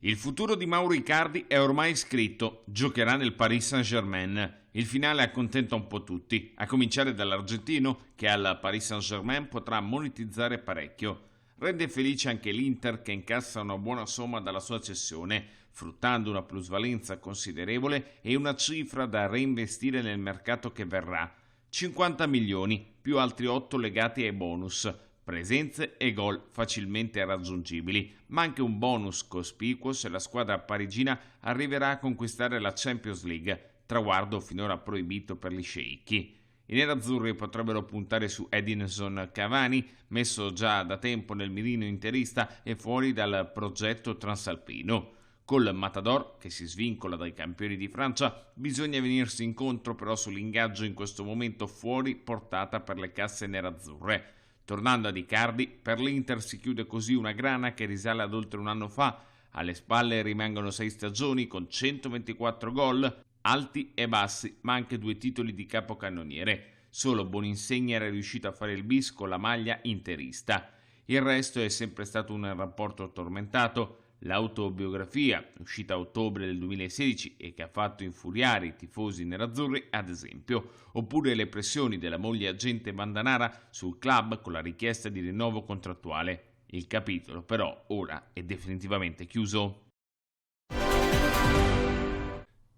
Il futuro di Mauro Icardi è ormai scritto, giocherà nel Paris Saint-Germain. Il finale accontenta un po' tutti, a cominciare dall'argentino che al Paris Saint-Germain potrà monetizzare parecchio. Rende felice anche l'Inter che incassa una buona somma dalla sua cessione, fruttando una plusvalenza considerevole e una cifra da reinvestire nel mercato che verrà. 50 milioni, più altri 8 legati ai bonus. Presenze e gol facilmente raggiungibili, ma anche un bonus cospicuo se la squadra parigina arriverà a conquistare la Champions League, traguardo finora proibito per gli sceicchi. I nerazzurri potrebbero puntare su Edinson Cavani, messo già da tempo nel mirino interista e fuori dal progetto transalpino. Col Matador, che si svincola dai campioni di Francia, bisogna venirsi incontro però sull'ingaggio in questo momento fuori portata per le casse nerazzurre. Tornando ad Icardi, per l'Inter si chiude così una grana che risale ad oltre un anno fa. Alle spalle rimangono 6 stagioni con 124 gol, alti e bassi, ma anche 2 titoli di capocannoniere. Solo Boninsegna era riuscito a fare il bis con la maglia interista. Il resto è sempre stato un rapporto tormentato. L'autobiografia, uscita a ottobre del 2016 e che ha fatto infuriare i tifosi nerazzurri, ad esempio, oppure le pressioni della moglie agente Bandanara sul club con la richiesta di rinnovo contrattuale. Il capitolo, però, ora è definitivamente chiuso.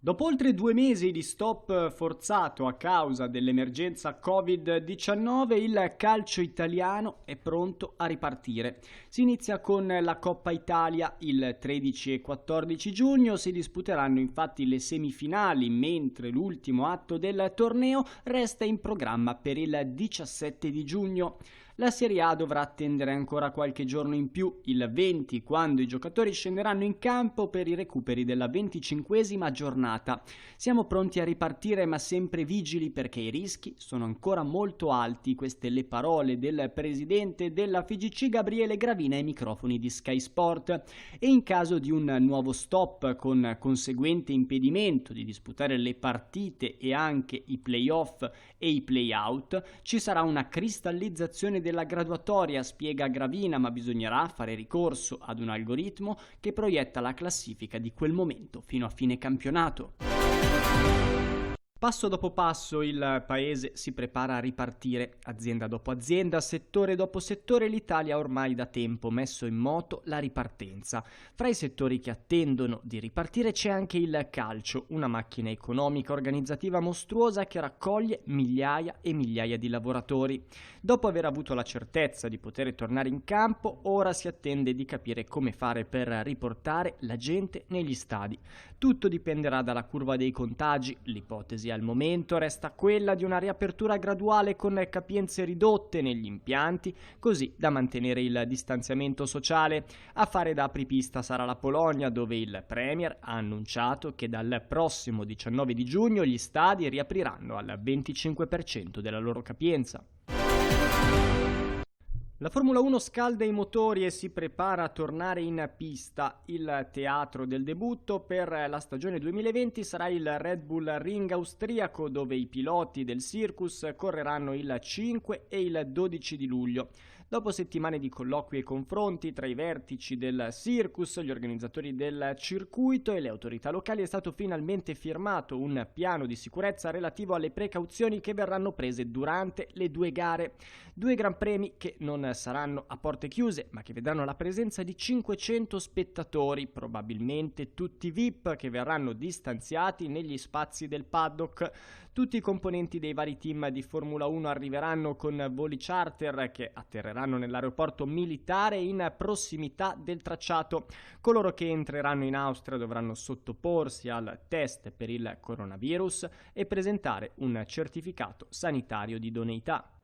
Dopo oltre 2 mesi di stop forzato a causa dell'emergenza Covid-19, il calcio italiano è pronto a ripartire. Si inizia con la Coppa Italia. Il 13 e 14 giugno si disputeranno infatti le semifinali, mentre l'ultimo atto del torneo resta in programma per il 17 di giugno. La Serie A dovrà attendere ancora qualche giorno in più, il 20, quando i giocatori scenderanno in campo per i recuperi della 25esima giornata. Siamo pronti a ripartire, ma sempre vigili perché i rischi sono ancora molto alti. Queste le parole del presidente della FIGC Gabriele Gravina ai microfoni di Sky Sport. E in caso di un nuovo stop con conseguente impedimento di disputare le partite e anche i play-off e i play-out, ci sarà una cristallizzazione della graduatoria, spiega Gravina, ma bisognerà fare ricorso ad un algoritmo che proietta la classifica di quel momento fino a fine campionato. Passo dopo passo il paese si prepara a ripartire, azienda dopo azienda, settore dopo settore. L'Italia ha ormai da tempo messo in moto la ripartenza. Fra i settori che attendono di ripartire c'è anche il calcio, una macchina economica organizzativa mostruosa che raccoglie migliaia e migliaia di lavoratori. Dopo aver avuto la certezza di poter tornare in campo, ora si attende di capire come fare per riportare la gente negli stadi. Tutto dipenderà dalla curva dei contagi. L'ipotesi al momento resta quella di una riapertura graduale con capienze ridotte negli impianti, così da mantenere il distanziamento sociale. A fare da apripista sarà la Polonia, dove il Premier ha annunciato che dal prossimo 19 di giugno gli stadi riapriranno al 25% della loro capienza. La Formula 1 scalda i motori e si prepara a tornare in pista. Il teatro del debutto per la stagione 2020 sarà il Red Bull Ring austriaco, dove i piloti del Circus correranno il 5 e il 12 di luglio. Dopo settimane di colloqui e confronti tra i vertici del Circus, gli organizzatori del circuito e le autorità locali, è stato finalmente firmato un piano di sicurezza relativo alle precauzioni che verranno prese durante le 2 gare. 2 gran premi che non saranno a porte chiuse, ma che vedranno la presenza di 500 spettatori, probabilmente tutti VIP, che verranno distanziati negli spazi del paddock. Tutti i componenti dei vari team di Formula 1 arriveranno con voli charter che atterreranno nell'aeroporto militare in prossimità del tracciato. Coloro che entreranno in Austria dovranno sottoporsi al test per il coronavirus e presentare un certificato sanitario di idoneità.